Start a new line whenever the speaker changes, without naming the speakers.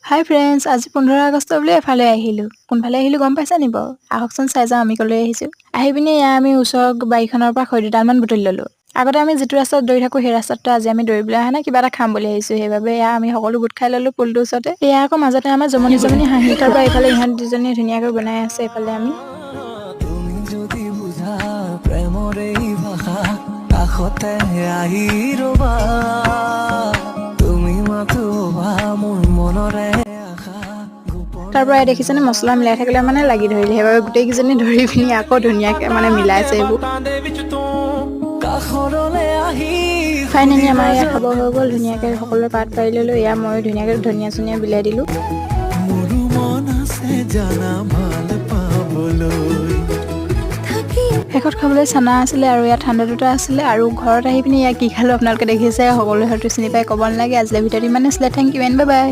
হাই friends, আজি 15 আগষ্ট বুলি এফালে আহিলোঁ। কোনফালে আহিলোঁ গম পাইছা নি বাৰু? আহকচোন চাই যাওঁ আমি ক'লৈ আহিছোঁ। আহি পিনে আমি ওচৰৰ বাৰীখনৰ পৰা খৰি দুডালমান বুটলি ল'লোঁ। আগতে আমি যিটো ৰাস্তাত দৌৰি থাকোঁ সেই ৰাস্তাটো আজি আমি দৌৰিবলৈ অহা নাই, কিবা এটা খাম বুলি আহিছোঁ। সেইবাবে আমি সকলো গোট খাই ল'লোঁ পুলটোৰ ওচৰতে। আকৌ মাজতে আমাৰ জমনি হাঁহি তাৰ পৰা এইফালে ইহঁত দুজনীয়ে ধুনীয়াকৈ বনাই আছে। এইফালে আমি
তুমি যদি বুঝা প্ৰেমৰে ভাষা কাষতে আহি ৰবা তুমি মাথো মোৰ মনৰে আশা
তাৰ পৰা দেখিছেনে মছলা মিলাই থাকিলে মানে লাগি ধৰিলে। সেইবাবে গোটেইকেইজনী ধৰি পিনি আকৌ ধুনীয়াকৈ মানে মিলাইছে এইবোৰ। ফাইনেলি আমাৰ ইয়াত খাব হৈ গ'ল। ধুনীয়াকৈ সকলোৱে পাত পাৰি ল'লোঁ। ময়ো ধুনীয়াকৈ ধনিয়া চনিয়া বিলাই দিলোঁ।
মোৰো মন আছে জানা ভাল পাবলৈ
শেষত খাবলৈ চানা আছিলে আৰু ইয়াত ঠাণ্ডা দুটা আছিলে। আৰু ঘৰত আহি পিনি কি খালোঁ আপোনালোকে দেখিছে। সকলোৱে হয়তো চিনি পাই ক'ব নালাগে। আজিলৈ ভিডিঅ'টো ইমানেই আছিলে। Thank you and bye by.